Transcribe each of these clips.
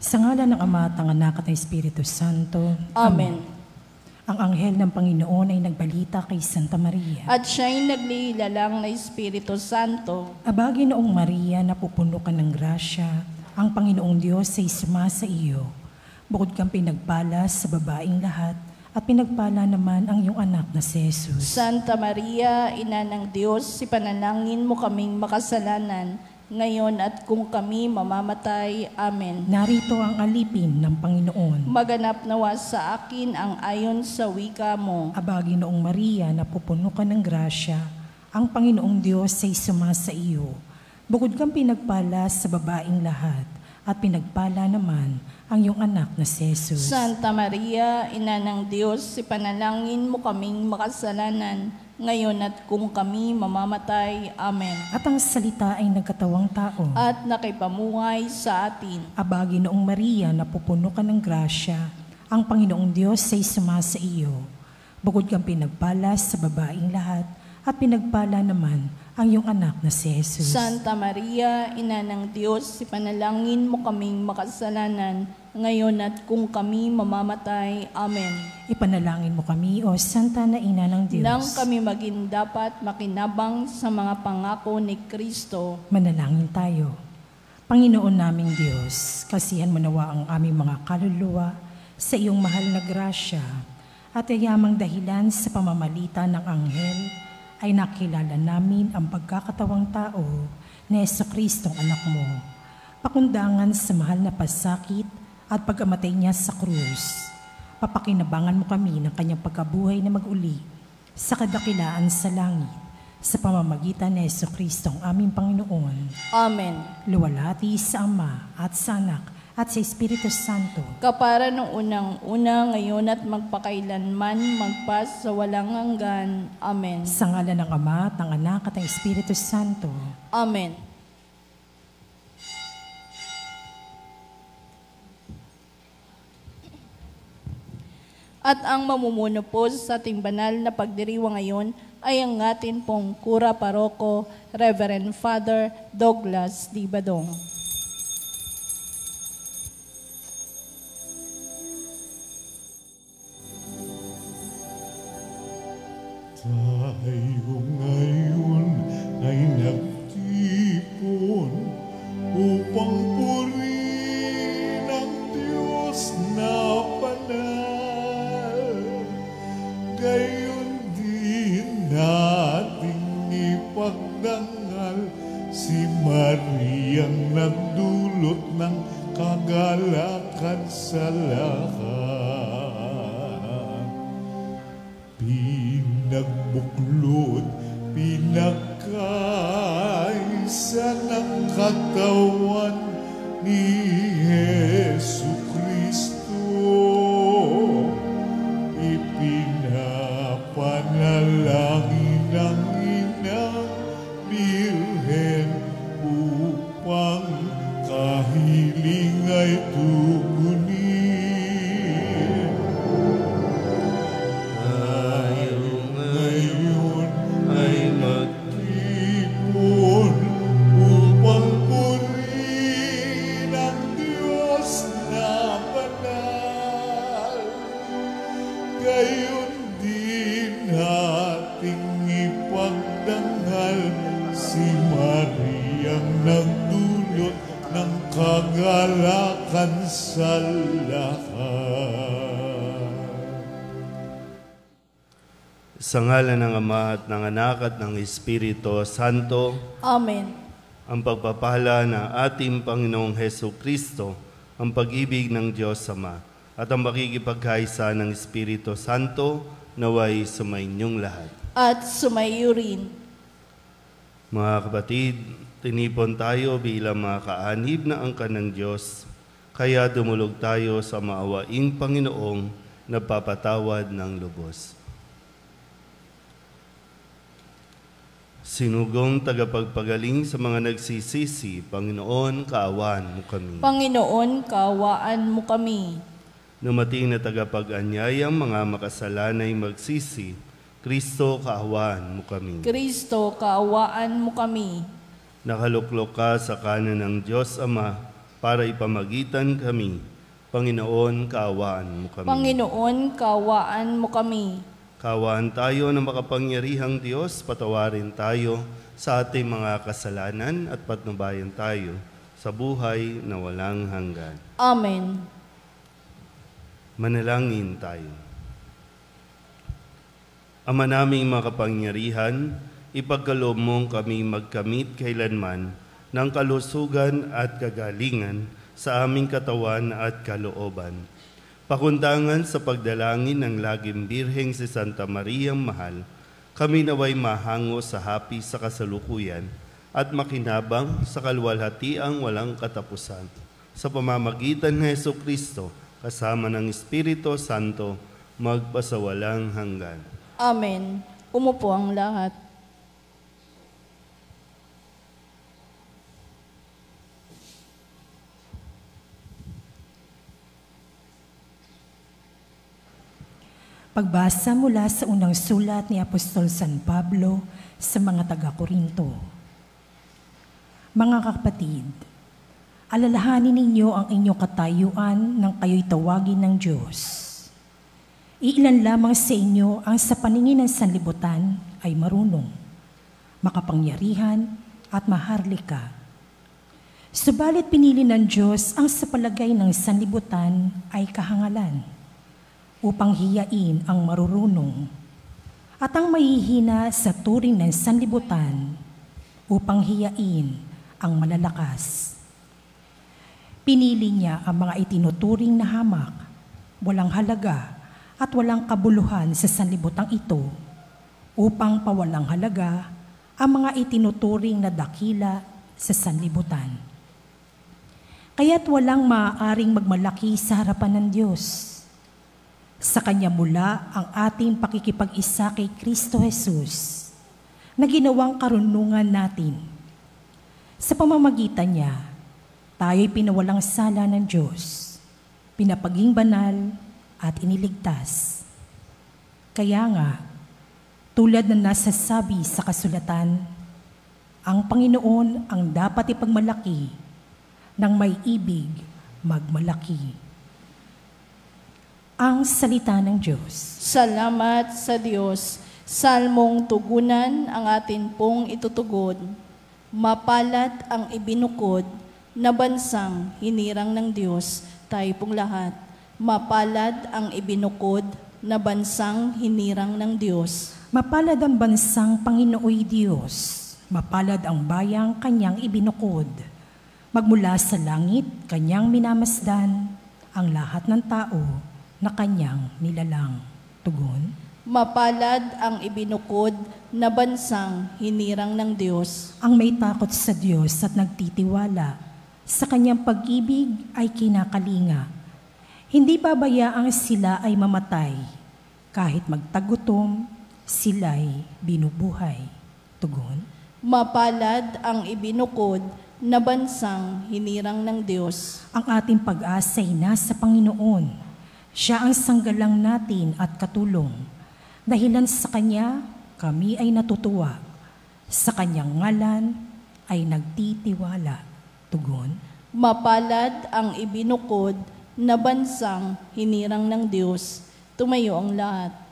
Sa ngalan ng Ama at ng Anak at ng Espiritu Santo. Amen. Ang anghel ng Panginoon ay nagbalita kay Santa Maria. At siya'y naglilalang na Espiritu Santo. Aba, Ginoong Maria, napupuno ka ng grasya. Ang Panginoong Diyos ay sumasa iyo. Bukod kang pinagpala sa babaing lahat, at pinagpala naman ang iyong anak na si Jesus. Santa Maria, Ina ng Diyos, ipanalangin mo kaming makasalanan, ngayon at kung kami mamamatay. Amen. Narito ang alipin ng Panginoon. Maganap nawa sa akin ang ayon sa wika mo. Aba, Ginoong Maria, napupuno ka ng grasya. Ang Panginoong Diyos ay sumasa iyo. Bukod kang pinagpala sa babaing lahat, at pinagpala naman ang iyong anak na si Jesus. Santa Maria, Ina ng Diyos, ipanalangin mo kaming makasalanan, ngayon at kung kami mamamatay. Amen. At ang salita ay nagkatawang tao. At nakipamuhay sa atin. Aba, Ginoong Maria, napupuno ka ng grasya. Ang Panginoong Diyos ay sumasa iyo. Bukod kang pinagpala sa babaing lahat, at pinagpala naman ang iyong anak na si Jesus. Santa Maria, Ina ng Diyos, ipanalangin mo kaming makasalanan, ngayon at kung kami mamamatay. Amen. Ipanalangin mo kami, O Santa na Ina ng Diyos. Nang kami maging dapat makinabang sa mga pangako ni Kristo. Manalangin tayo. Panginoon naming Diyos, kasihan mo nawa ang aming mga kaluluwa sa iyong mahal na grasya, at ayamang dahilan sa pamamalitan ng anghel, ay nakilala namin ang pagkakatawang tao ni Jesucristong anak mo, pakundangan sa mahal na pasakit at pagkamatay niya sa krus. Papakinabangan mo kami ng kanyang pagkabuhay na mag-uli sa kadakilaan sa langit, sa pamamagitan ni Jesucristong aming Panginoon. Amen. Luwalhati sa Ama at sa Anak at sa Espiritu Santo. Kapara ng unang-una, ngayon at magpakailanman, magpas sa walang hanggan. Amen. Sa ngalan ng Ama at ng Anak at ng Espiritu Santo. Amen. At ang mamumuno po sa ating banal na pagdiriwang ngayon ay ang atin pong Kura Paroko, Reverend Father Douglas D. Badong. Tayo ngayon ay nagtipon upang purihin ang Diyos na banal. Gayon din nating ipagdangal si Mariang nagdulot ng kagalakan sa lahat. Pinagbuklod, pinagkaisa ng katawan ni Jesucristo. Ipinapanalangin ng Inang Birhen upang kahiling ay tugunin. Nagdulot ng kagalakan sa lahat. Sa ngalan ng Ama at ng Anak at ng Espiritu Santo. Amen. Ang pagpapala ng ating Panginoong Jesucristo, ang pag-ibig ng Diyos Ama, at ang makikipagkaisa ng Espiritu Santo naway sumainyong lahat. At sumayo rin. Mga kapatid, tinipon tayo bilang mga kaanib na angkan ng Diyos, kaya dumulog tayo sa maawaing Panginoong nagpapatawad ng lubos. Sinugong tagapagpagaling sa mga nagsisisi, Panginoon, kaawaan mo kami. Panginoon, kaawaan mo kami. Numating na tagapag-anyayang mga makasalanay magsisi, Kristo, kaawaan mo kami. Kristo, kaawaan mo kami. Nakaluklok ka sa kanan ng Diyos Ama, para ipamagitan kami. Panginoon, kaawaan mo kami. Panginoon, kaawaan mo kami. Kaawaan tayo ng makapangyarihang Diyos, patawarin tayo sa ating mga kasalanan at patnubayan tayo sa buhay na walang hanggan. Amen. Manalangin tayo. Ama naming makapangyarihan, ipagkaloob mong kami magkamit kailanman ng kalusugan at kagalingan sa aming katawan at kalooban. Pakundangan sa pagdalangin ng laging Birheng si Santa Mariang Mahal, kami naway mahango sa hapi sa kasalukuyan at makinabang sa kalwalhatiang walang katapusan. Sa pamamagitan ng Jesucristo, kasama ng Espiritu Santo, magpasawalang hanggan. Amen. Umupo ang lahat. Pagbasa mula sa unang sulat ni Apostol San Pablo sa mga taga-Korinto. Mga kapatid, alalahanin ninyo ang inyong katayuan nang kayo'y tawagin ng Diyos. Iilan lamang sa inyo ang sa paningin ng sanlibutan ay marunong, makapangyarihan at maharlika. Subalit pinili ng Diyos ang sa palagay ng sanlibutan ay kahangalan, upang hiyain ang marurunong, at ang mahihina sa turing ng sanlibutan, upang hiyain ang malalakas. Pinili niya ang mga itinuturing na hamak, walang halaga at walang kabuluhan sa sanlibutang ito, upang pawalang halaga ang mga itinuturing na dakila sa sanlibutan. Kaya't walang maaaring magmalaki sa harapan ng Diyos. Sa Kanya mula ang ating pakikipag-isa kay Kristo Jesus na ginawang karunungan natin. Sa pamamagitan niya, tayo'y pinawalang sala ng Diyos, pinapaging banal at iniligtas. Kaya nga, tulad na nasasabi sa kasulatan, ang Panginoon ang dapat ipagmalaki, nang may ibig magmalaki. Ang salita ng Diyos. Salamat sa Diyos. Salmong tugunan ang atin pong itutugod. Mapalad ang ibinukod na bansang hinirang ng Diyos, tayo pong lahat. Mapalad ang ibinukod na bansang hinirang ng Diyos. Mapalad ang bansang Panginooy Diyos. Mapalad ang bayang Kanyang ibinukod. Magmula sa langit, Kanyang minamasdan ang lahat ng tao na Kanyang nilalang. Tugon. Mapalad ang ibinukod na bansang hinirang ng Diyos. Ang may takot sa Diyos at nagtitiwala sa Kanyang pag-ibig ay kinakalinga. Hindi babayaang sila ay mamatay. Kahit magtagutom, sila'y binubuhay. Tugon. Mapalad ang ibinukod na bansang hinirang ng Diyos. Ang ating pag-asa'y nasa Panginoon. Siya ang sanggalang natin at katulong. Dahilan sa Kanya, kami ay natutuwa. Sa Kanyang ngalan ay nagtitiwala. Tugon. Mapalad ang ibinukod na bansang hinirang ng Diyos. Tumayo ang lahat.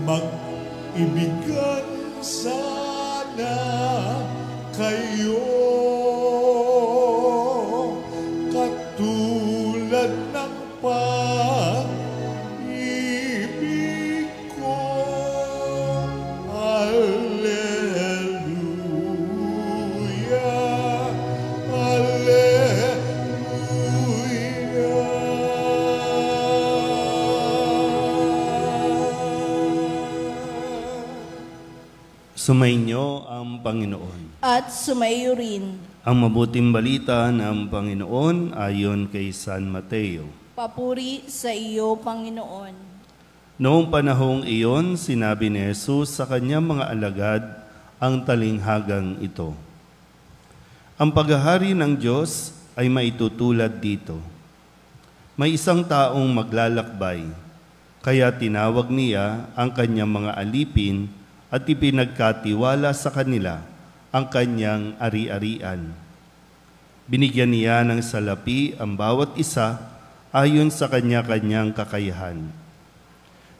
Mag-ibigan sana kayo katulad ng pag-ibig ko. Alleluia, alleluia. Sumainyo ang Panginoon. At sumaiyo rin. Ang mabuting balita ng Panginoon ayon kay San Mateo. Papuri sa iyo, Panginoon. Noong panahong iyon, sinabi ni Jesus sa kanyang mga alagad ang talinghagang ito. Ang paghahari ng Diyos ay maitutulad dito. May isang taong maglalakbay, kaya tinawag niya ang kanyang mga alipin at ipinagkatiwala sa kanila ang kanyang ari-arian. Binigyan niya ng salapi ang bawat isa ayon sa kanya-kanyang kakayahan.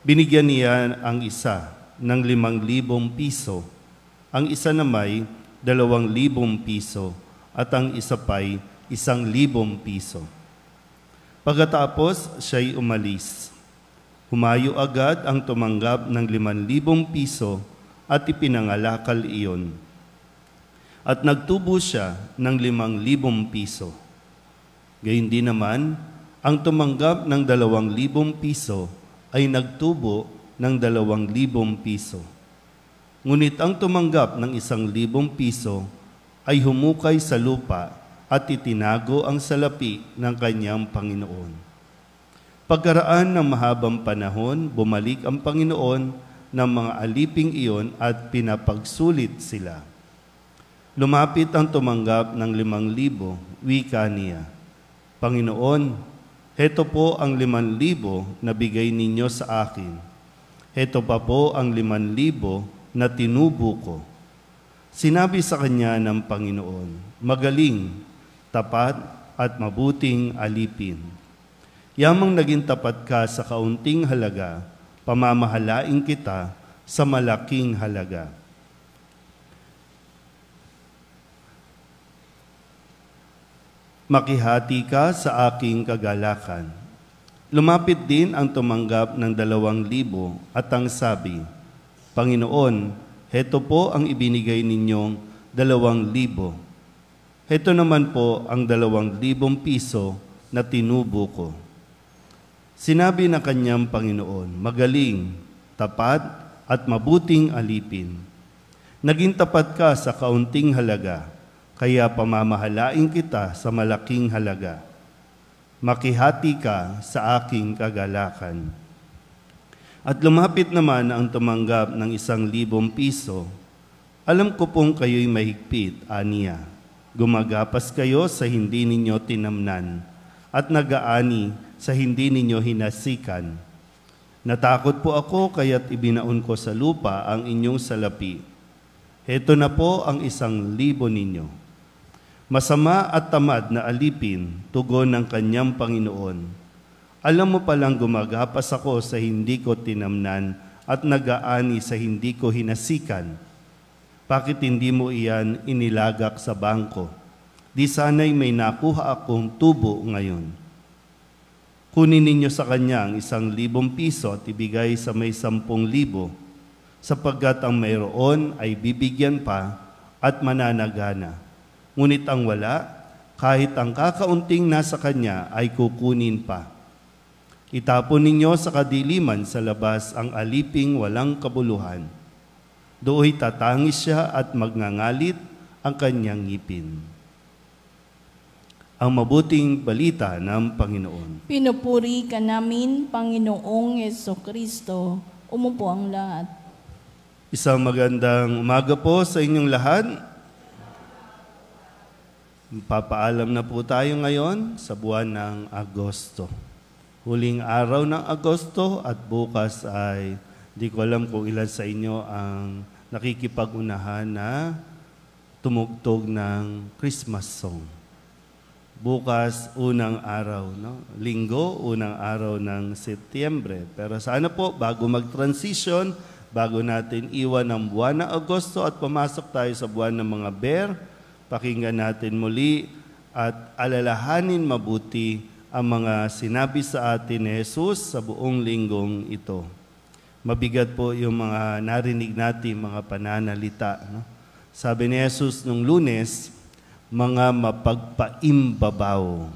Binigyan niya ang isa ng 5,000 piso, ang isa namay 2,000 piso, at ang isa pa'y 1,000 piso. Pagkatapos siya'y umalis. Humayo agad ang tumanggap ng 5,000 piso at ipinangalakal iyon. At nagtubo siya ng 5,000 piso. Gayun din naman, ang tumanggap ng 2,000 piso ay nagtubo ng 2,000 piso. Ngunit ang tumanggap ng 1,000 piso ay humukay sa lupa at itinago ang salapi ng kanyang Panginoon. Pagkaraan ng mahabang panahon, bumalik ang Panginoon ng mga aliping iyon at pinapagsulit sila. Lumapit ang tumanggap ng 5,000, wika niya, Panginoon, heto po ang 5,000 na bigay ninyo sa akin. Heto pa po ang 5,000 na tinubo ko. Sinabi sa kanya ng Panginoon, magaling, tapat at mabuting alipin. Yamang naging tapat ka sa kaunting halaga, pamamahalain kita sa malaking halaga. Makihati ka sa aking kagalakan. Lumapit din ang tumanggap ng 2,000 at ang sabi, Panginoon, heto po ang ibinigay ninyong 2,000. Heto naman po ang 2,000 piso na tinubo ko. Sinabi na kanyang Panginoon, magaling, tapat at mabuting alipin. Naging tapat ka sa kaunting halaga, kaya pamamahalain kita sa malaking halaga. Makihati ka sa aking kagalakan. At lumapit naman ang tumanggap ng 1,000 piso. Alam ko pong kayo'y mahigpit, aniya. Gumagapas kayo sa hindi ninyo tinamnan at nag-aani sa hindi ninyo hinasikan. Natakot po ako kaya't ibinaon ko sa lupa ang inyong salapi. Heto na po ang 1,000 ninyo. Masama at tamad na alipin, tugon ng kanyang Panginoon. Alam mo palang gumagapas ako sa hindi ko tinamnan at nag-aani sa hindi ko hinasikan. Bakit hindi mo iyan inilagak sa bangko? Di sana'y may nakuha akong tubo ngayon. Kunin ninyo sa kanya ang 1,000 piso at ibigay sa may 10,000, sapagkat ang mayroon ay bibigyan pa at mananagana. Ngunit ang wala, kahit ang kakaunting nasa kanya ay kukunin pa. Itapon ninyo sa kadiliman sa labas ang aliping walang kabuluhan. Dooy tatangis siya at magngangalit ang kanyang ngipin. Ang mabuting balita ng Panginoon. Pinupuri ka namin, Panginoong Jesucristo. Umupo ang lahat. Isang magandang umaga po sa inyong lahat. Papaalam na po tayo ngayon sa buwan ng Agosto. Huling araw ng Agosto at bukas ay di ko alam kung ilan sa inyo ang nakikipag-unahan na tumugtog ng Christmas song. Bukas, unang araw, no? Linggo, unang araw ng Setyembre. Pero sana po, bago mag-transition, bago natin iwan ang buwan ng Agosto at pumasok tayo sa buwan ng mga bear, pakinggan natin muli at alalahanin mabuti ang mga sinabi sa atin ni Jesus sa buong linggong ito. Mabigat po yung mga narinig natin, mga pananalita. No? Sabi ni Jesus nung Lunes, mga mapagpaimbabaw.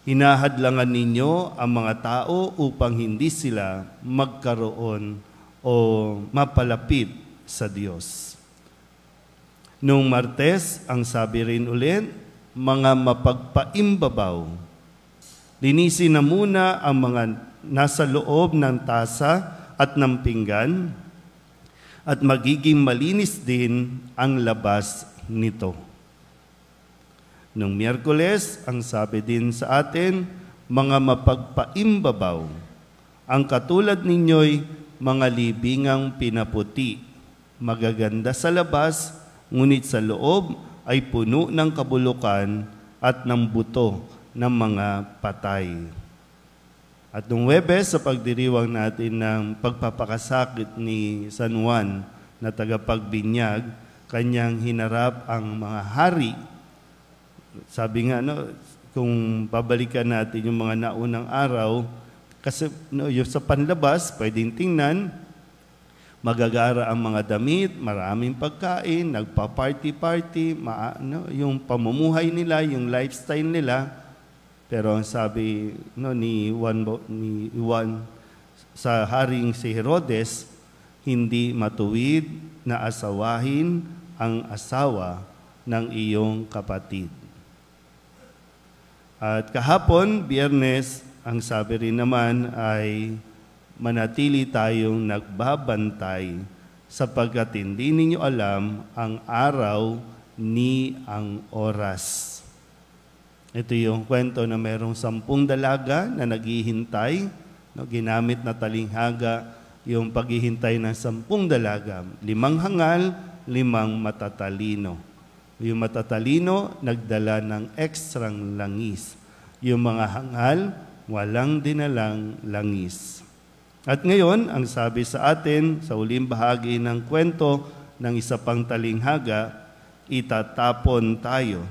Hinahadlangan ninyo ang mga tao upang hindi sila magkaroon o mapalapit sa Diyos. Noong Martes, ang sabi rin ulit, mga mapagpaimbabaw. Linisin na muna ang mga nasa loob ng tasa at ng pinggan at magiging malinis din ang labas nito. Noong Miyerkules, ang sabi din sa atin, mga mapagpaimbabaw. Ang katulad ninyo'y mga libingang pinaputi, magaganda sa labas, ngunit sa loob ay puno ng kabulukan at ng buto ng mga patay. At noong Huwebes, sa pagdiriwang natin ng pagpapakasakit ni San Juan na tagapagbinyag, kanyang hinarap ang mga hari. Sabi nga, kung babalikan natin yung mga naunang araw, kasi yung sa panlabas, pwedeng tingnan, magagara ang mga damit, maraming pagkain, nagpa-party-party, yung pamumuhay nila, yung lifestyle nila. Pero ang sabi ni Juan sa haring si Herodes, hindi matuwid na asawahin ang asawa ng iyong kapatid. At kahapon, Biyernes, ang sabi rin naman ay manatili tayong nagbabantay sapagkat hindi ninyo alam ang araw ni ang oras. Ito yung kwento na merong 10 dalaga na naghihintay, ginamit na talinghaga yung paghihintay ng 10 dalaga. 5 hangal, 5 matatalino. Yung matatalino, nagdala ng ekstrang langis. Yung mga hangal, walang dinalang langis. At ngayon, ang sabi sa atin, sa uling bahagi ng kwento ng isa pang talinghaga, itatapon tayo.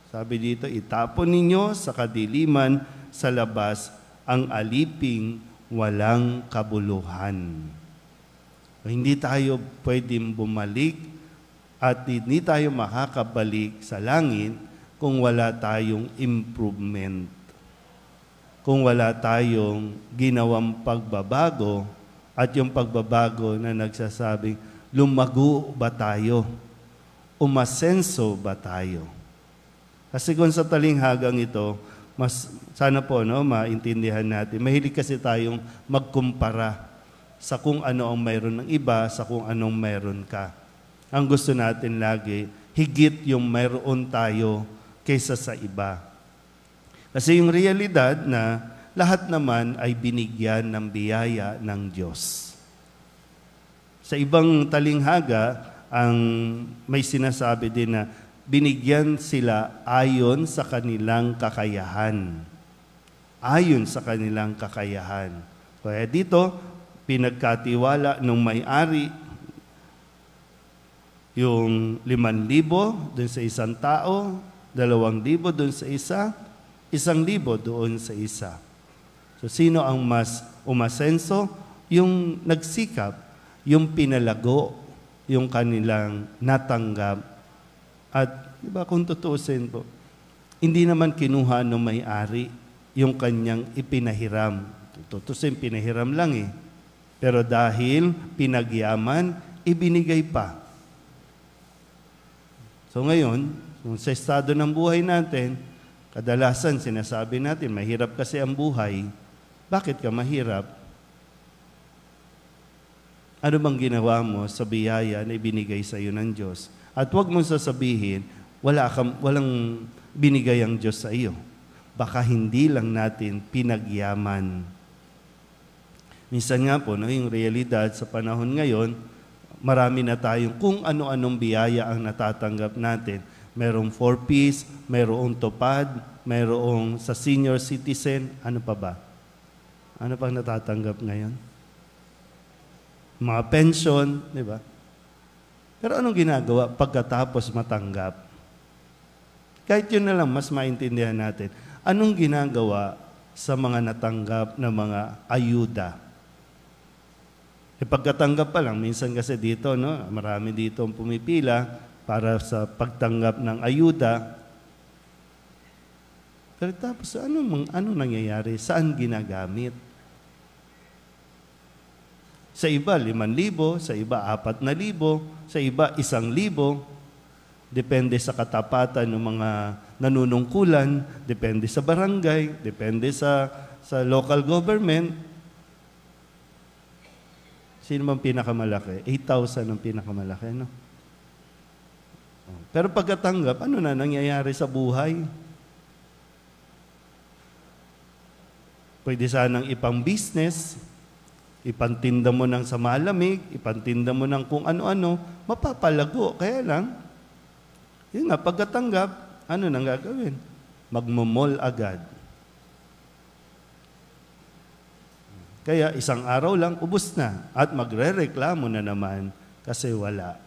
Sabi dito, itapon ninyo sa kadiliman sa labas ang aliping walang kabuluhan. Hindi tayo pwedeng bumalik at hindi tayo makakabalik sa langit kung wala tayong improvement. Kung wala tayong ginawang pagbabago at yung pagbabago na nagsasabing, lumago ba tayo? Umasenso ba tayo? Kasi kung sa talinghagang ito, sana po maintindihan natin. Mahilig kasi tayong magkumpara sa kung ano ang mayroon ng iba, sa kung anong mayroon ka. Ang gusto natin lagi, higit yung mayroon tayo kaysa sa iba. Kasi yung realidad na lahat naman ay binigyan ng biyaya ng Diyos. Sa ibang talinghaga, ang may sinasabi din na binigyan sila ayon sa kanilang kakayahan. Ayon sa kanilang kakayahan. Kaya dito, pinagkatiwala nung may-ari yung 5,000 dun sa isang tao, 2,000 dun sa isa, 1,000 doon sa isa. So, sino ang mas umasenso? Yung nagsikap, yung pinalago, yung kanilang natanggap. At, di ba, kung tutuusin po, hindi naman kinuha ng may-ari yung kanyang ipinahiram. Tutuusin, pinahiram lang eh. Pero dahil pinagyaman, ibinigay pa. So ngayon, sa estado ng buhay natin, kadalasan sinasabi natin, mahirap kasi ang buhay. Bakit ka mahirap? Ano bang ginawa mo sa biyaya na ibinigay sa iyo ng Diyos? At huwag mong sasabihin, walang binigay ang Diyos sa iyo. Baka hindi lang natin pinagyaman. Minsan nga po, yung realidad sa panahon ngayon, marami na tayong kung ano-anong biyaya ang natatanggap natin. Merong 4Ps, merong tupad, merong sa senior citizen, ano pa ba? Ano pang natatanggap ngayon? Mga pension, di ba? Pero anong ginagawa pagkatapos matanggap? Kahit yun na lang, mas maintindihan natin. Anong ginagawa sa mga natanggap na mga ayuda? Pagkatanggap pa lang, minsan kasi dito, marami dito ang pumipila para sa pagtanggap ng ayuda. Pero tapos, ano nangyayari? Saan ginagamit? Sa iba, 5,000, sa iba, 4,000, sa iba, 1,000. Depende sa katapatan ng mga nanunungkulan, depende sa barangay, depende sa local government. Sino bang pinakamalaki? 8,000 ang pinakamalaki, no? Pero pagkatanggap, ano na nangyayari sa buhay? Pwede sanang ipang business, ipantinda mo ng sa malamig, ipantinda mo ng kung ano-ano, mapapalago. Kaya lang, yun nga, pagkatanggap, ano nang gagawin? Magmamall agad. Kaya isang araw lang, ubos na. At magre-reklamo na naman kasi wala.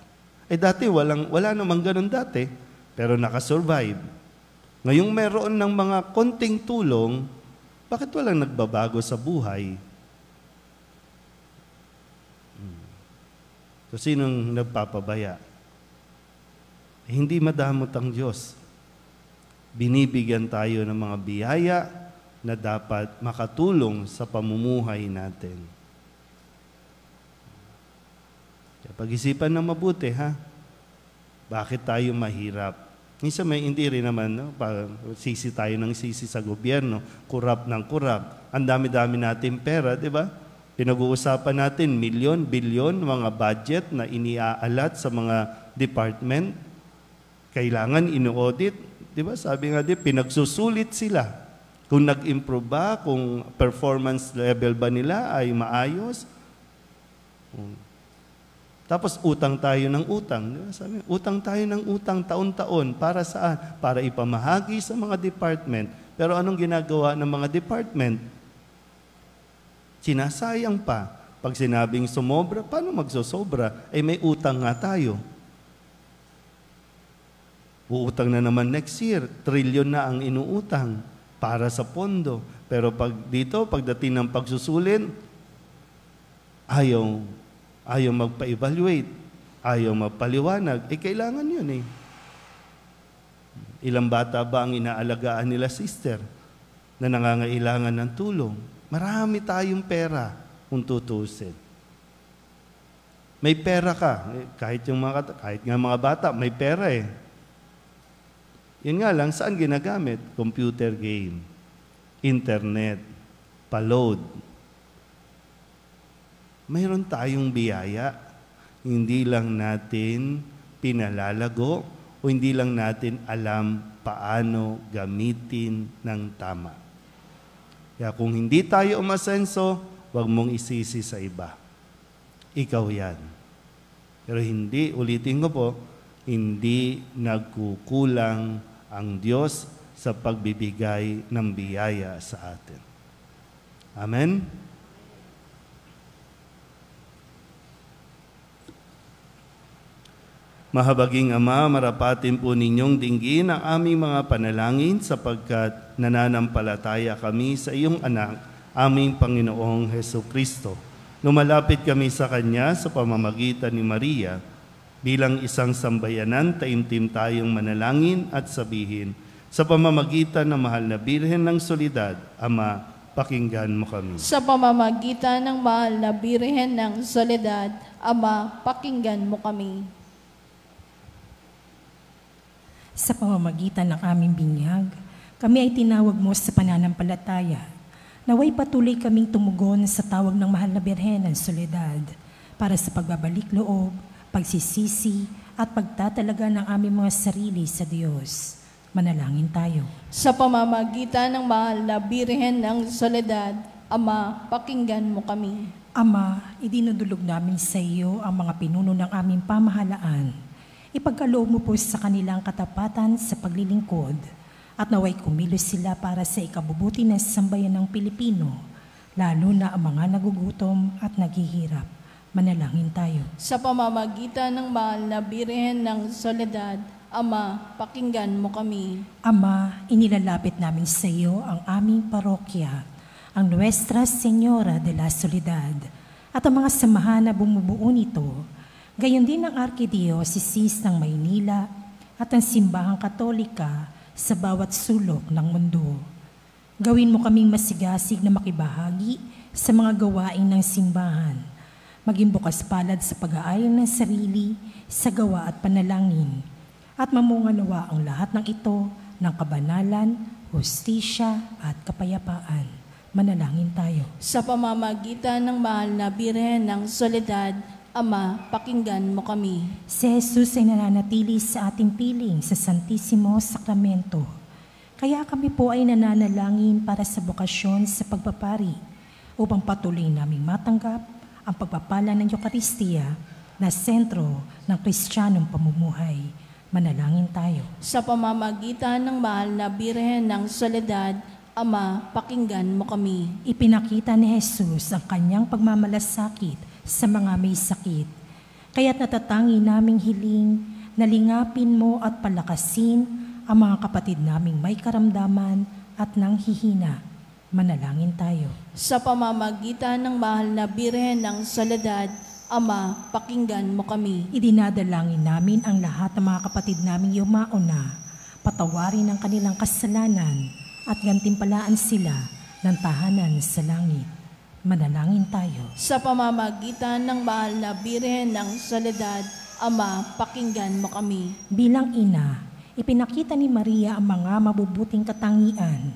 Dati wala namang ganun dati, pero nakasurvive. Ngayong meron ng mga konting tulong, bakit walang nagbabago sa buhay? So, sinong nagpapabaya? Hindi madamot ang Diyos. Binibigyan tayo ng mga biyaya na dapat makatulong sa pamumuhay natin. Pag-isipan na mabuti, ha? Bakit tayo mahirap? Minsan may hindi rin naman, no? Sisi tayo ng sisi sa gobyerno, kurap ng kurap. Ang dami-dami natin pera, di ba? Pinag-uusapan natin milyon, bilyon, mga budget na iniaalat sa mga department. Kailangan ino-audit. Di ba? Sabi nga pinagsusulit sila. Kung nag-improve ba, kung performance level ba nila ay maayos. Tapos utang tayo ng utang. Diba? Sabi, utang tayo ng utang taon-taon. Para saan? Para ipamahagi sa mga department. Pero anong ginagawa ng mga department? Sinasayang pa. Pag sinabing sumobra, paano magsosobra? May utang nga tayo. Uutang na naman next year. Trilyon na ang inuutang para sa pondo. Pero pagdating ng pagsusulin, ayaw magpa-evaluate, ayaw magpaliwanag. Kailangan yun. Ilang bata ba ang inaalagaan nila, sister, na nangangailangan ng tulong? Marami tayong pera kung tutusin. May pera ka. Kahit nga mga bata, may pera . Yun nga lang, saan ginagamit? Computer game, internet, pa-load. Mayroon tayong biyaya, hindi lang natin pinalalago o hindi lang natin alam paano gamitin ng tama. Kaya kung hindi tayo umasenso, huwag mong isisi sa iba. Ikaw yan. Pero hindi, ulitin ko po, hindi nagkukulang ang Diyos sa pagbibigay ng biyaya sa atin. Amen? Mahabaging Ama, marapatin po ninyong dinggin ang aming mga panalangin sapagkat nananampalataya kami sa iyong anak, aming Panginoong Hesukristo. Lumalapit kami sa Kanya sa pamamagitan ni Maria. Bilang isang sambayanan, taimtim tayong manalangin at sabihin, sa pamamagitan ng mahal na Birhen ng Soledad, Ama, pakinggan mo kami. Sa pamamagitan ng mahal na Birhen ng Soledad, Ama, pakinggan mo kami. Sa pamamagitan ng aming binyag, kami ay tinawag mo sa pananampalataya. Naway patuloy kaming tumugon sa tawag ng mahal na Birhen ng Soledad para sa pagbabalik loob, pagsisisi at pagtatalaga ng aming mga sarili sa Diyos. Manalangin tayo. Sa pamamagitan ng mahal na Birhen ng Soledad, Ama, pakinggan mo kami. Ama, idinudulog namin sa iyo ang mga pinuno ng aming pamahalaan. Ipagkaloob mo po sa kanilang katapatan sa paglilingkod at naway kumilos sila para sa ikabubuti ng sambayan ng Pilipino, lalo na ang mga nagugutom at naghihirap. Manalangin tayo. Sa pamamagitan ng mahal na Birhen ng Soledad, Ama, pakinggan mo kami. Ama, inilalapit namin sa iyo ang aming parokya, ang Nuestra Señora de la Soledad, at ang mga samahan na bumubuo nito, gayon din ang Arkidiocese ng Maynila at ang Simbahang Katolika sa bawat sulok ng mundo. Gawin mo kaming masigasig na makibahagi sa mga gawain ng simbahan. maging bukas palad sa pag-aayon ng sarili, sa gawa at panalangin, at mamunga nawa ang lahat ng ito ng kabanalan, hustisya at kapayapaan. Manalangin tayo. Sa pamamagitan ng mahal na Birhen ng Soledad, Ama, pakinggan mo kami. Si Jesus ay nananatili sa ating piling sa Santisimo Sakramento. Kaya kami po ay nananalangin para sa bokasyon sa pagpapari upang patuloy naming matanggap ang pagpapala ng Eucharistia na sentro ng Kristiyanong pamumuhay. Manalangin tayo. Sa pamamagitan ng mahal na Birhen ng Soledad, Ama, pakinggan mo kami. Ipinakita ni Jesus ang kanyang pagmamalasakit sa mga may sakit. Kaya't natatangi naming hiling na lingapin mo at palakasin ang mga kapatid naming may karamdaman at nanghihina. Manalangin tayo. Sa pamamagitan ng mahal na Birhen ng Soledad, Ama, pakinggan mo kami. Idinadalangin namin ang lahat ng mga kapatid naming yumauna, patawarin ang kanilang kasalanan at gantimpalaan sila ng tahanan sa langit. Manalangin tayo. Sa pamamagitan ng mahal na Birhen ng Soledad, Ama, pakinggan mo kami. Bilang ina, ipinakita ni Maria ang mga mabubuting katangian,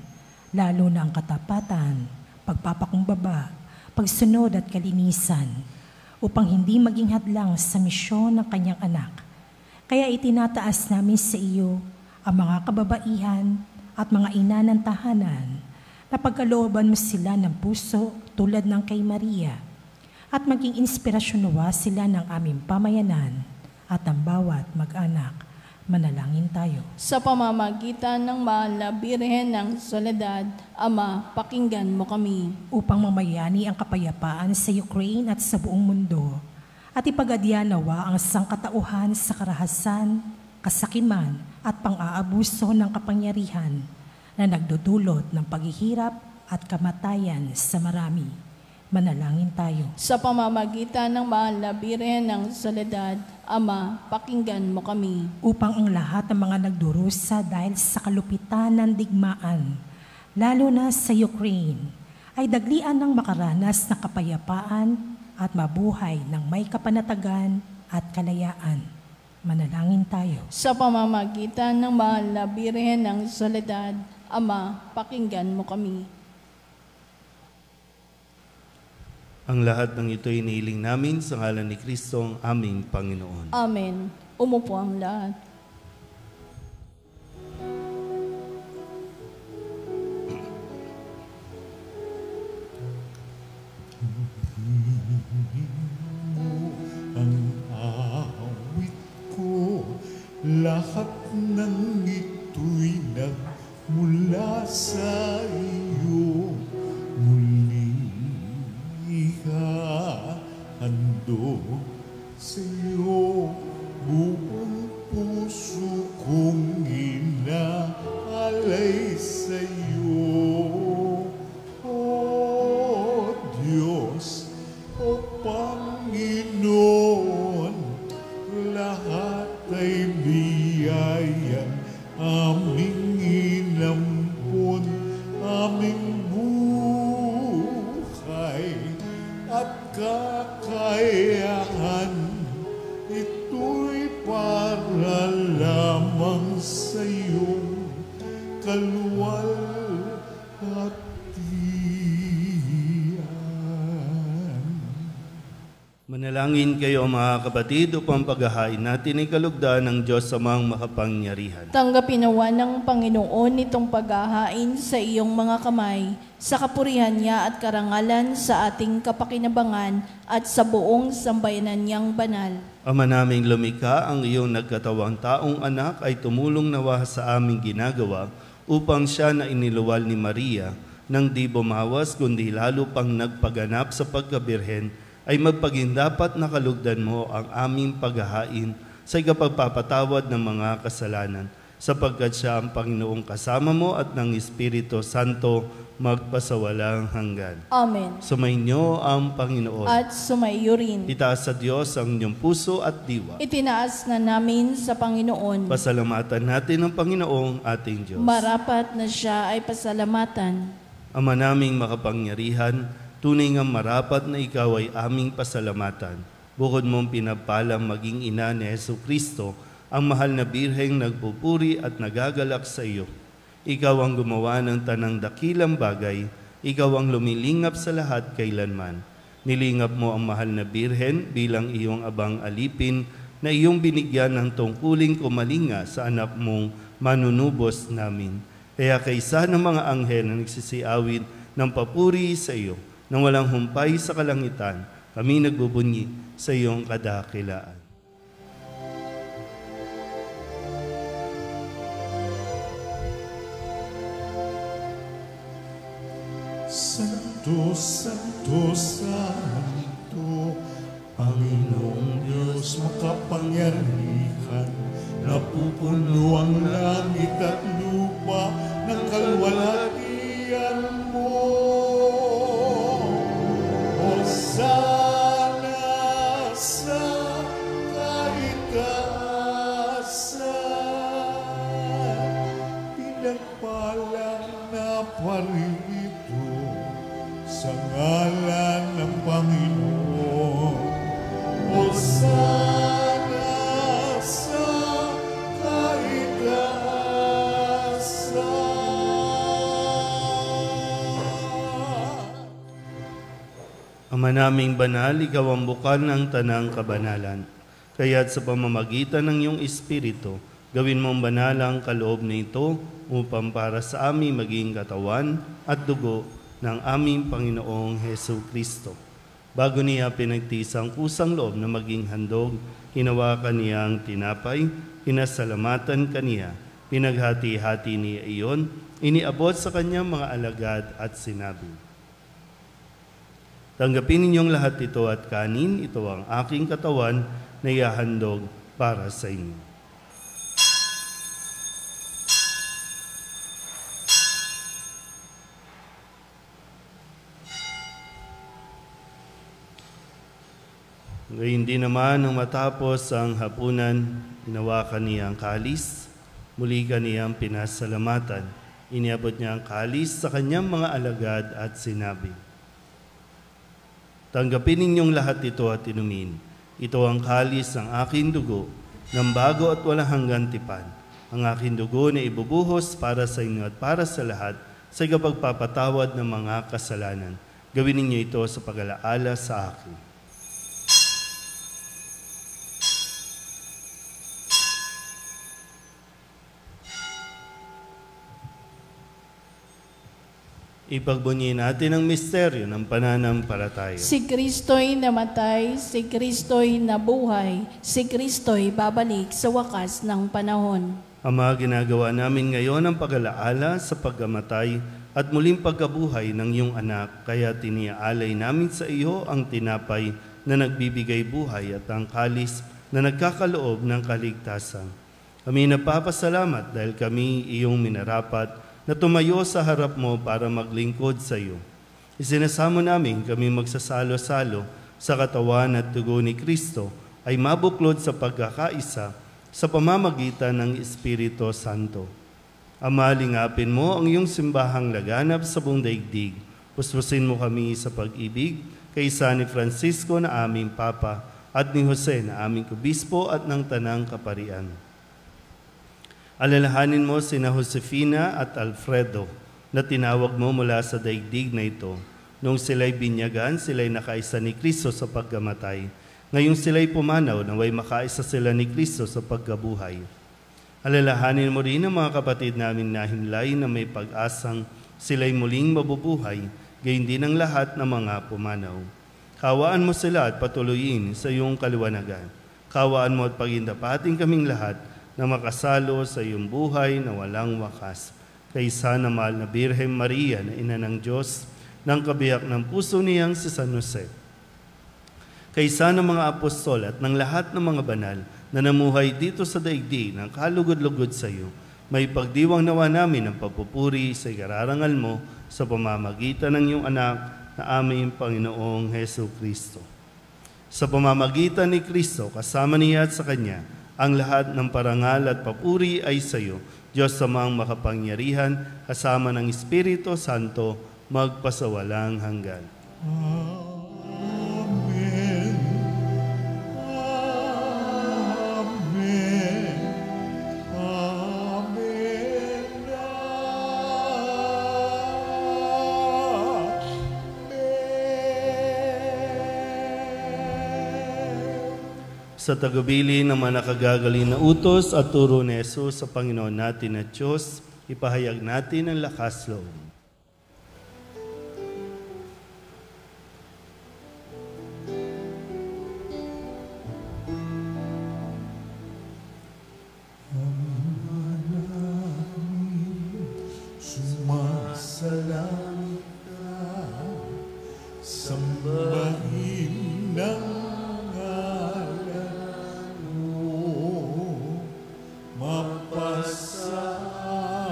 lalo na ang katapatan, pagpapakumbaba, pagsunod at kalinisan, upang hindi maging hadlang sa misyon ng kanyang anak. Kaya itinataas namin sa iyo ang mga kababaihan at mga ina ng tahanan, na pagkalooban mo sila ng puso tulad ng kay Maria, at maging inspirasyon nawa sila ng aming pamayanan at ang bawat mag-anak. Manalangin tayo. Sa pamamagitan ng mahal na Birhen ng Soledad, Ama, pakinggan mo kami. Upang mamayani ang kapayapaan sa Ukraine at sa buong mundo, at ipagadya nawa ang sangkatauhan sa karahasan, kasakiman at pang-aabuso ng kapangyarihan na nagdudulot ng paghihirap at kamatayan sa marami. Manalangin tayo. Sa pamamagitan ng mahal na Birhen ng Soledad, Ama, pakinggan mo kami. Upang ang lahat ng mga nagdurusa dahil sa kalupitan ng digmaan, lalo na sa Ukraine, ay daglian ng makaranas ng kapayapaan at mabuhay ng may kapanatagan at kalayaan. Manalangin tayo. Sa pamamagitan ng mahal na Birhen ng Soledad, Ama, pakinggan mo kami. Ang lahat ng ito inihiling namin sa ngalan ni Kristo ang aming Panginoon. Amen. Umupo ang lahat. Ang awit ko, lahat ng ito'y nagmula sa iyo. Muli handog sa iyo, buong puso kong inaalay sa iyo. O Diyos, o Panginoon, lahat ay biyayang aming inampun, aming buhay at kakayahan. Ito'y para lamang sa iyong kaluwalhatian. Manalangin kayo mga kapatid upang paghahain natin ay kalugdan ng Diyos amang makapangyarihan. Tanggapin nawa ng Panginoon itong paghahain sa iyong mga kamay, sa kapurihan niya at karangalan sa ating kapakinabangan at sa buong sambayanan niyang banal. Ama naming lumikha, ang iyong nagkatawang taong anak ay tumulong nawa sa aming ginagawa upang siya na iniluwal ni Maria nang di bumawas kundi lalo pang nagpaganap sa pagkabirhen ay magpagindapat na kalugdan mo ang aming paghahain sa ikapagpapatawad ng mga kasalanan, sapagkat siya ang Panginoong kasama mo at ng Espiritu Santo magpasawalang hanggan. Amen. Sumainyo ang Panginoon. At sumaiyo rin. Itaas sa Diyos ang inyong puso at diwa. Itinaas na namin sa Panginoon. Pasalamatan natin ang Panginoong ating Diyos. Marapat na siya ay pasalamatan. Ama naming makapangyarihan, Tunay nga marapat na ikaw ay aming pasalamatan. Bukod mong pinapalang maging ina ni Jesucristo, ang mahal na birheng nagpupuri at nagagalak sa iyo. Ikaw ang gumawa ng tanang dakilang bagay, ikaw ang lumilingap sa lahat kailanman. Nilingap mo ang mahal na birhen bilang iyong abang alipin na iyong binigyan ng tungkuling kumalinga sa anak mong manunubos namin. Kaya kaysa ng mga anghel na nagsisiawit ng papuri sa iyo, nang walang humpay sa kalangitan, kami nagbubunyi sa iyong kadakilaan. Santo, Santo, Santo, Panginoong Diyos makapangyarihan, napupuno ang langit at lupa ng kalwalhatian mo. Hosana sa kaitaasan, pinagpalang na paririto sa ngalan ng Panginoon. Hosana sa kaitaasan. Ama naming banal, ikaw ang bukal ng tanang kabanalan. Kaya't sa pamamagitan ng iyong Espiritu, gawin mong banal ang kaloob na ito upang para sa aming maging katawan at dugo ng aming Panginoong Jesucristo. Bago niya pinagtiis ang kusang loob na maging handog, hinawakan niya ang tinapay, pinasalamatan kaniya, pinaghati-hati niya iyon, iniabot sa kanyang mga alagad at sinabi, "Tanggapin ninyong lahat ito at kanin, ito ang aking katawan na ihahandog para sa inyo." Ngayon din naman nang matapos ang hapunan, hinawakan niya ang kalis, muli kaniyang pinasalamatan. Iniabot niya ang kalis sa kanyang mga alagad at sinabi, "Tanggapin ninyong lahat ito at inumin. Ito ang kalis ng aking dugo, ng bago at walang hanggang tipan. Ang aking dugo na ibubuhos para sa inyo at para sa lahat sa ikapagpapatawad ng mga kasalanan. Gawin ninyo ito sa pag-alaala sa akin." Ipagbunyi natin ang misteryo ng pananampalataya. Si Kristo'y namatay, si Kristo'y nabuhay, si Kristo'y babalik sa wakas ng panahon. Ama, ginagawa namin ngayon ang pag-alaala sa pagkamatay at muling pagkabuhay ng iyong anak, kaya tiniaalay namin sa iyo ang tinapay na nagbibigay buhay at ang kalis na nagkakaloob ng kaligtasan. Kami napapasalamat dahil kami iyong minarapat na tumayo sa harap mo para maglingkod sa iyo. Isinasamo namin kami magsasalo-salo sa katawan at dugo ni Kristo ay mabuklod sa pagkakaisa sa pamamagitan ng Espiritu Santo. Ama, lingapin mo ang iyong simbahang laganap sa buong daigdig. Puspusin mo kami sa pag-ibig kaysa ni Francisco na aming Papa at ni Jose na aming Kubispo at ng Tanang Kaparian. Alalahanin mo sina Josefina at Alfredo na tinawag mo mula sa daigdig na ito. Nung sila'y binyagan, sila'y nakaisa ni Kristo sa pagkamatay. Ngayong sila'y pumanaw, naway makaisa sila ni Kristo sa pagkabuhay. Alalahanin mo rin ang mga kapatid naming nahimlay na may pag-asang sila'y muling mabubuhay, gayon din ang lahat ng mga pumanaw. Kawaan mo sila at patuloyin sa iyong kaliwanagan. Kawaan mo at pagindapating kaming lahat na makasalo sa iyong buhay na walang wakas. Kaysa na mahal na Birhen Maria na ina ng Diyos, ng kabiyak ng puso niyang si San Jose. Kaysa ng mga apostol at ng lahat ng mga banal na namuhay dito sa daigdig ng kalugod-lugod sa iyo, may pagdiwang nawa namin ang pagpupuri sa ikararangal mo sa pamamagitan ng iyong anak na aming Panginoong Jesucristo. Sa pamamagitan ni Kristo, kasama niya at sa Kanya, ang lahat ng parangal at papuri ay sa iyo, Diyos Amang makapangyarihan, kasama ng Espiritu Santo, magpasawalang hanggan. Amen. Amen. Amen. Sa tagubilin ng mga nakagagaling na utos at turo ni Jesus sa Panginoon natin at Diyos, ipahayag natin ang lakas loob. Sumasalangit ka, sambahin ng ngalan mo, mapasa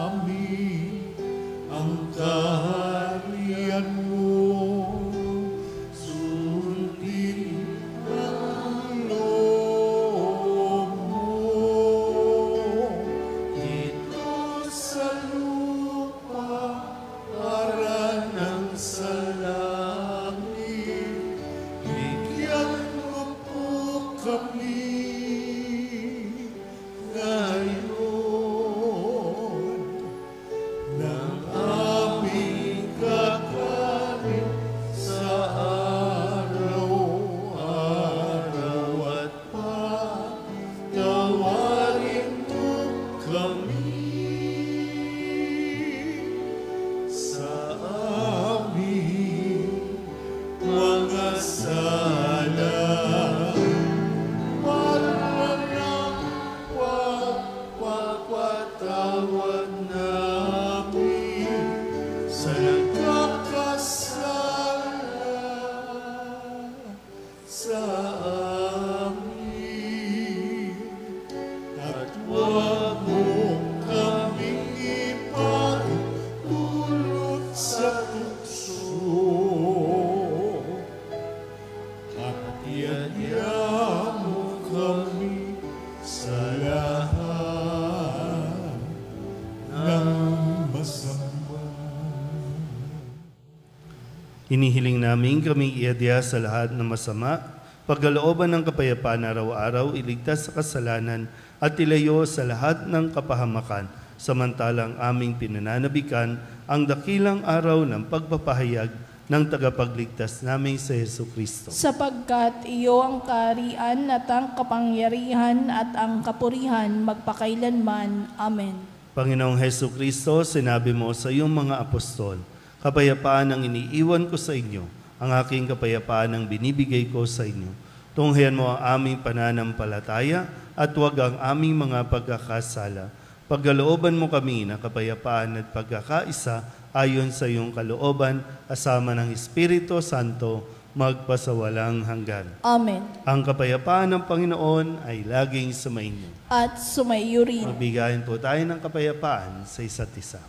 amin ang kaharian mo, sundin ang loob mo, dito sa lupa para ng sa langit. Bigyan mo po kami ngayon ng aming kakanin sa araw-araw at patawarin mo kami sa aming mga sala. Para ng pagpapatawad namin sa nagkakasala sa amin. At huwag mo kaming ipahintulot sa tukso, at iadya mo kami sa lahat ng masama. Hinihiling namin kaming iadya sa lahat ng masama, pagkalooban ng kapayapaan araw-araw, iligtas sa kasalanan at ilayo sa lahat ng kapahamakan, samantalang aming pinananabikan ang dakilang araw ng pagpapahayag ng tagapagligtas namin sa Hesu Kristo. Sapagkat iyo ang kaharian at ang kapangyarihan at ang kapurihan magpakailanman. Amen. Panginoong Hesu Kristo, sinabi mo sa iyong mga apostol, kapayapaan ang iniiwan ko sa inyo, ang aking kapayapaan ang binibigay ko sa inyo. Tunghayan mo ang aming pananampalataya at huwag ang aming mga pagkakasala. Pagkalooban mo kami ng kapayapaan at pagkakaisa ayon sa iyong kalooban, kasama ng Espiritu Santo, magpasawalang hanggan. Amen. Ang kapayapaan ng Panginoon ay laging sumainyo. At sumaiyo rin. Magbigayin po tayo ng kapayapaan sa isa't isa.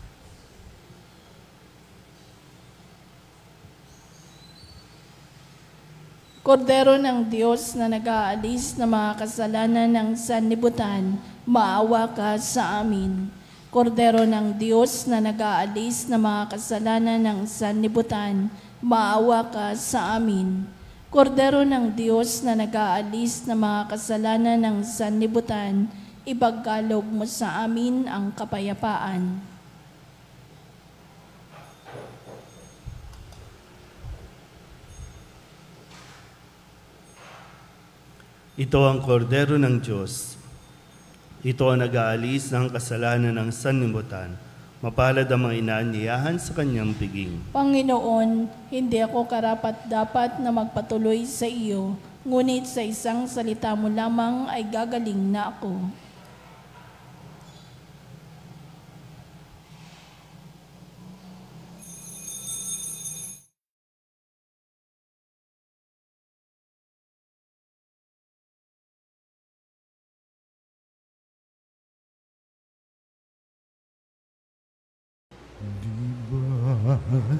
Kordero ng Diyos na nag-aalis ng mga kasalanan ng sanlibutan, maawa ka sa amin. Kordero ng Diyos na nag-aalis ng mga kasalanan ng sanlibutan, maawa ka sa amin. Kordero ng Diyos na nag-aalis ng mga kasalanan ng sanlibutan, ipagkaloob mo sa amin ang kapayapaan. Ito ang kordero ng Diyos. Ito ang nag-aalis ng kasalanan ng sanlibutan. Mapalad ang mga inaanyayahan sa kanyang piging. Panginoon, hindi ako karapat-dapat na magpatuloy sa iyo, ngunit sa isang salita mo lamang ay gagaling na ako.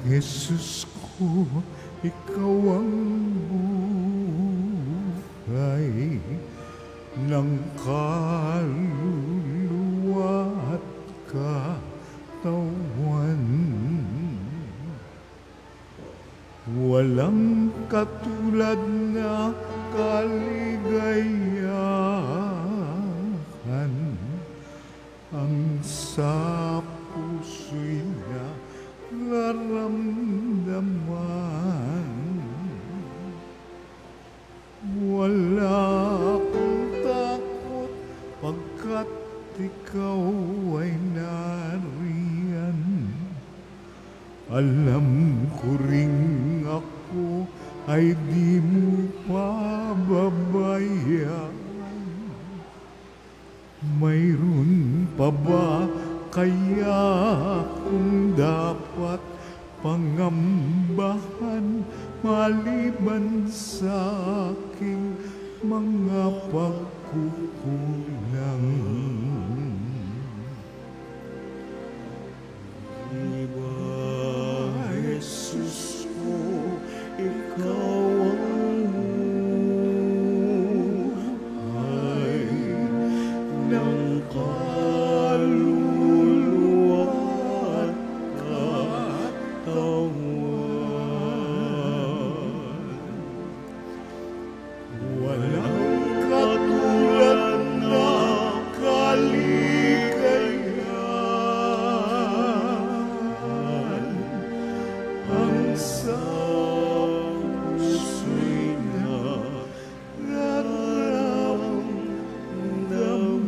Jesus ko, ikaw ang buhay ng kaluluwa at katawan. Walang katulad na kaligayahan ang sa puso'y nararamdaman. Wala akong takot pagkat ikaw ay nariyan. Alam ko ring ako ay di mo pababayaan. Mayroon pa ba kaya kung dapat pangambahan maliban sa aking mga pagkukulang? Diba, Jesus ko, ikaw ang buhay ng kaluluwa at katawan. Walang katulad na kaligayahan ang sa puso'y nararamdaman.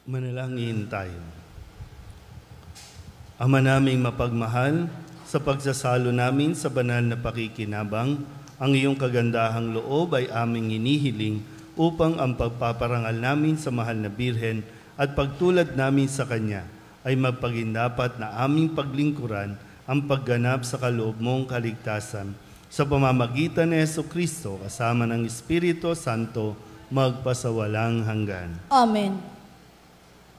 Manalangin tayo. Ama naming mapagmahal, sa pagsasalo namin sa banal na pakikinabang, ang iyong kagandahang loob ay aming hinihiling upang ang pagpaparangal namin sa mahal na Birhen at pagtulad namin sa Kanya ay magpagindapat na aming paglingkuran ang pagganap sa kaloob mong kaligtasan sa pamamagitan ni Jesucristo kasama ng Espiritu Santo magpasawalang hanggan. Amen.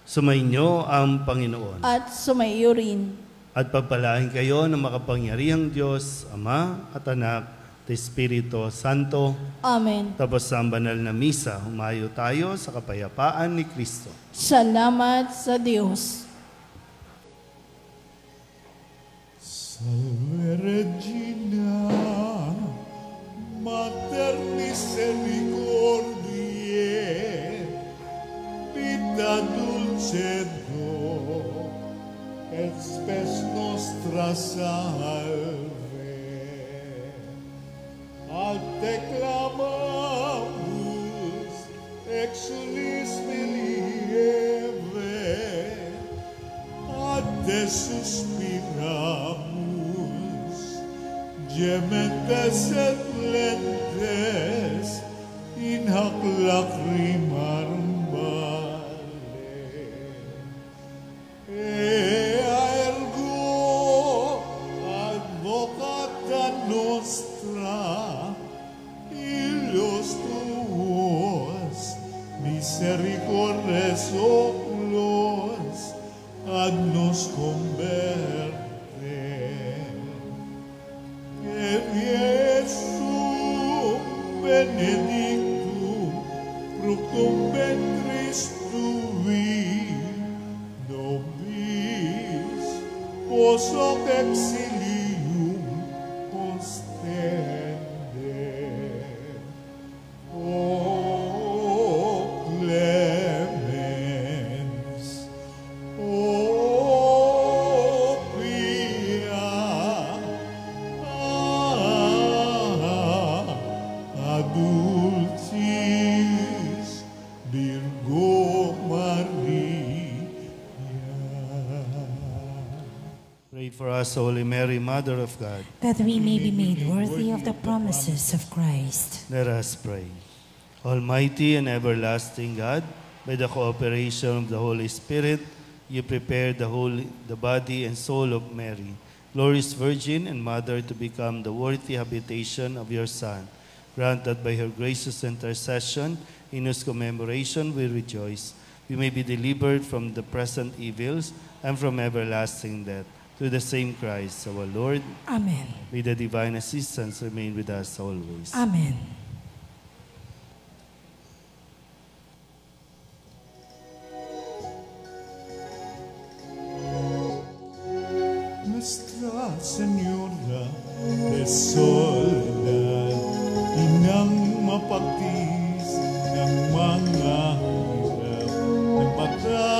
Sumainyo ang Panginoon. At sumaiyo rin. At pagpalain kayo ng makapangyarihang Diyos, Ama at Anak at Espiritu Santo. Amen. Tapos sa banal na misa, humayo tayo sa kapayapaan ni Kristo. Salamat sa Diyos. Salve Regina, Mater Misericordiae, Vita dulcedo, et spes nostra salve. Ad te clamamus, exulis milieve, ad te suspiramus, gementes et lentes, in hac lacrimarum vale. Ea ergo advocata nostra, illos tuos, misericordes oculos, ad nos converte. Et Iesum benedictum, fructum ventris tui, nobis post hoc exilium ostende. O clemens, o pia, adultis Virgo Maria. Pray for us, Holy Mary, Mother of God. that we may be made worthy of the promises of Christ. Let us pray. Almighty and everlasting God, by the cooperation of the Holy Spirit, you prepared the body and soul of Mary, glorious Virgin and Mother, to become the worthy habitation of your Son. Grant that by her gracious intercession, in whose commemoration we rejoice, we may be delivered from the present evils and from everlasting death. Through the same Christ, our Lord, Amen. may the divine assistance remain with us always. Amen. soledad, inang mapagtis ng mga hirap, nagmata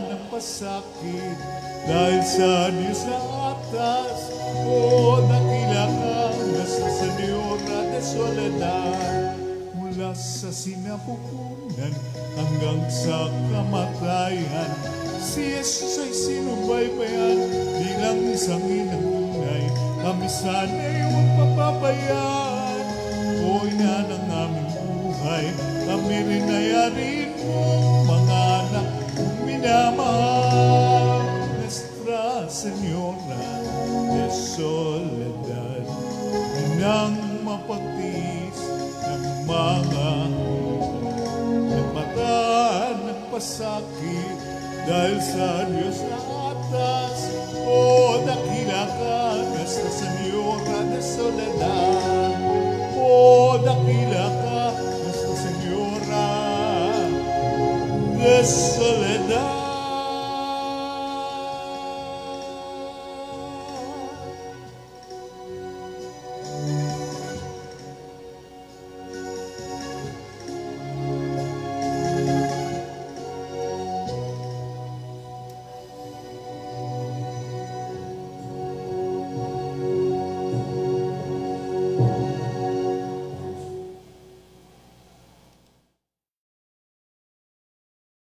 ng pasakit, dahil sa Diyos na atas, o dakila ka, nasa Senyora de Soledad, mula sa sinapupunan hanggang sa kamatayan, si Jesus ay sinubaybayan bilang isang inanay, kami sana'y huwag papabayaan. O ina ng aming buhay, kami rin ay arin mo, mga anak kong minamahal. Nuestra Señora de Soledad, inang mapagtis ng mga nagmata ng pasakit, dahil sa Diyos na atas, o dakila ka, Nuestra Señora de Soledad, o dakila ka, Nuestra Señora de Soledad.